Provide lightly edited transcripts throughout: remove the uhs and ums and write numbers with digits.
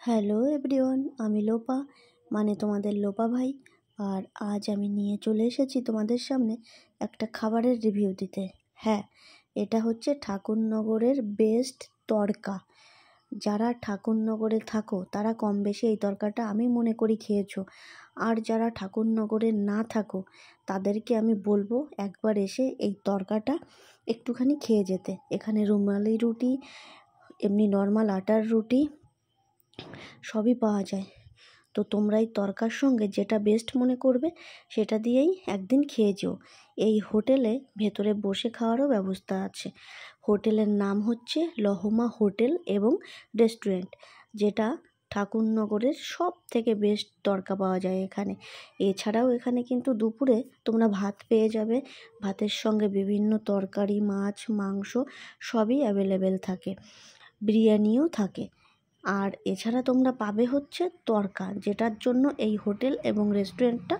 Hello everyone, আমি লোপা, মানে তোমাদের লোপা ভাই। আর আজ আমি নিয়ে চলে এসেছি তোমাদের সামনে একটা খাবারের রিভিউ দিতে। হ্যাঁ, এটা হচ্ছে ঠাকুরনগরের বেস্ট তড়কা। যারা ঠাকুরনগরে থাকো তারা কম বেশি এই তড়কাটা আমি মনে করি খেয়েছো। আর যারা ঠাকুরনগরে না থাকো তাদেরকে আমি বলবো একবার এসে এই তড়কাটা একটুখানি খেয়ে যেতে। এখানে রুমালি রুটি, এমনি নর্মাল আটার রুটি সবই পাওয়া যায়। তো তোমরা এই তড়কার সঙ্গে যেটা বেস্ট মনে করবে সেটা দিয়েই একদিন খেয়ে যেও। এই হোটেলে ভেতরে বসে খাওয়ারও ব্যবস্থা আছে। হোটেলের নাম হচ্ছে লহমা হোটেল এবং রেস্টুরেন্ট, যেটা ঠাকুরনগরের সব থেকে বেস্ট তড়কা পাওয়া যায় এখানে। এছাড়াও এখানে কিন্তু দুপুরে তোমরা ভাত পেয়ে যাবে। ভাতের সঙ্গে বিভিন্ন তরকারি, মাছ, মাংস সবই অ্যাভেলেবেল থাকে, বিরিয়ানিও থাকে। আর এছাড়া তোমরা পাবে হচ্ছে তড়কা, যেটার জন্য এই হোটেল এবং রেস্টুরেন্টটা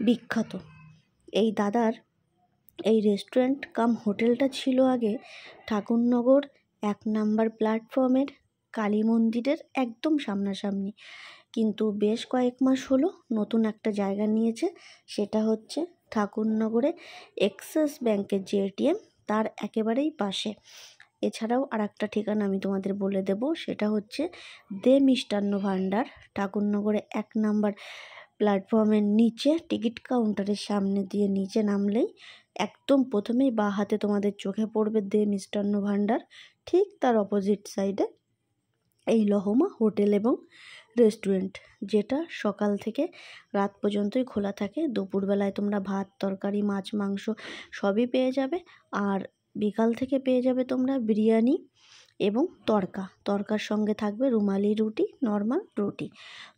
বিখ্যাত। এই দাদার এই রেস্টুরেন্ট কাম হোটেলটা ছিল আগে ঠাকুরনগর 1 নম্বর প্ল্যাটফর্মের কালী মন্দিরের একদম সামনাসামনি, কিন্তু বেশ কয়েক মাস হলো নতুন একটা জায়গা নিয়েছে। সেটা হচ্ছে ঠাকুরনগরে এক্সিস ব্যাংকের যে এটিএম তার একেবারেই পাশে। এছাড়াও আর একটা ঠিকানা আমি তোমাদের বলে দেব, সেটা হচ্ছে দে মিষ্টান্ন ভাণ্ডার, ঠাকুরনগরে 1 নম্বর প্ল্যাটফর্মের নিচে টিকিট কাউন্টারের সামনে দিয়ে নিচে নামলেই একদম প্রথমেই বাঁ হাতে তোমাদের চোখে পড়বে দে মিষ্টান্ন ভাণ্ডার। ঠিক তার অপোজিট সাইডে এই লহমা হোটেল এবং রেস্টুরেন্ট, যেটা সকাল থেকে রাত পর্যন্তই খোলা থাকে। দুপুরবেলায় তোমরা ভাত, তরকারি, মাছ, মাংস সবই পেয়ে যাবে। আর বিকাল থেকে পেয়ে যাবে তোমরা বিরিয়ানি এবং তড়কার সঙ্গে থাকবে রুমালি রুটি, নর্মাল রুটি।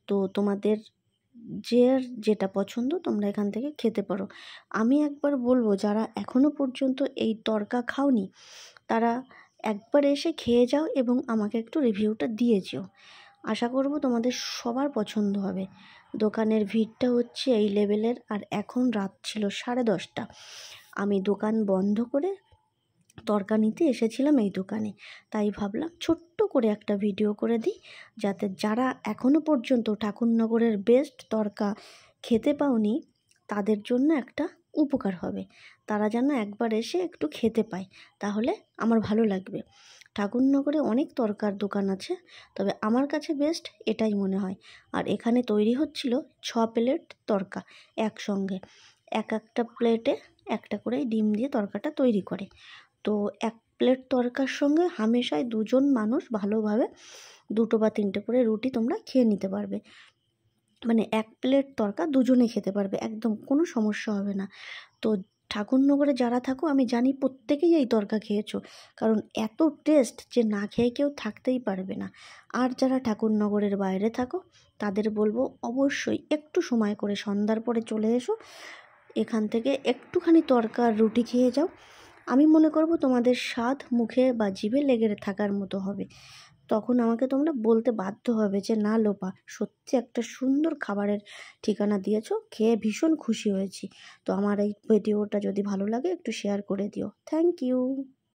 তো তোমাদের যেটা পছন্দ তোমরা এখান থেকে খেতে পারো। আমি একবার বলবো, যারা এখনও পর্যন্ত এই তড়কা খাওনি তারা একবার এসে খেয়ে যাও এবং আমাকে একটু রিভিউটা দিয়ে যেও। আশা করব তোমাদের সবার পছন্দ হবে। দোকানের ভিড়টা হচ্ছে এই লেভেলের। আর এখন রাত ছিল 10:30। আমি দোকান বন্ধ করে তড়কা নিতে এসেছিলাম এই দোকানে, তাই ভাবলাম ছোট্ট করে একটা ভিডিও করে দিই, যাতে যারা এখনও পর্যন্ত ঠাকুরনগরের বেস্ট তড়কা খেতে পাওনি তাদের জন্য একটা উপকার হবে। তারা যেন একবার এসে একটু খেতে পায়, তাহলে আমার ভালো লাগবে। ঠাকুরনগরে অনেক তড়কার দোকান আছে, তবে আমার কাছে বেস্ট এটাই মনে হয়। আর এখানে তৈরি হচ্ছিল 6 প্লেট তড়কা একসঙ্গে। একটা প্লেটে একটা করে ডিম দিয়ে তড়কাটা তৈরি করে। তো 1 প্লেট তড়কার সঙ্গে হামেশাই 2জন মানুষ ভালোভাবে 2টো বা 3টে করে রুটি তোমরা খেয়ে নিতে পারবে। মানে 1 প্লেট তড়কা 2জনে খেতে পারবে, একদম কোনো সমস্যা হবে না। তো ঠাকুরনগরে যারা থাকো আমি জানি প্রত্যেকেই এই তড়কা খেয়েছো, কারণ এত টেস্ট যে না খেয়ে কেউ থাকতেই পারবে না। আর যারা ঠাকুরনগরের বাইরে থাকো তাদের বলবো অবশ্যই একটু সময় করে সন্ধ্যার পরে চলে এসো, এখান থেকে একটুখানি তড়কা আর রুটি খেয়ে যাও। আমি মনে করব তোমাদের স্বাদ মুখে বা জিভে লেগে থাকার মতো হবে। তখন আমাকে তোমরা বলতে বাধ্য হবে যে না লোপা, সত্যি একটা সুন্দর খাবারের ঠিকানা দিয়েছো, খেয়ে ভীষণ খুশি হয়েছি। তো আমার এই ভিডিওটা যদি ভালো লাগে একটু শেয়ার করে দিও। Thank you.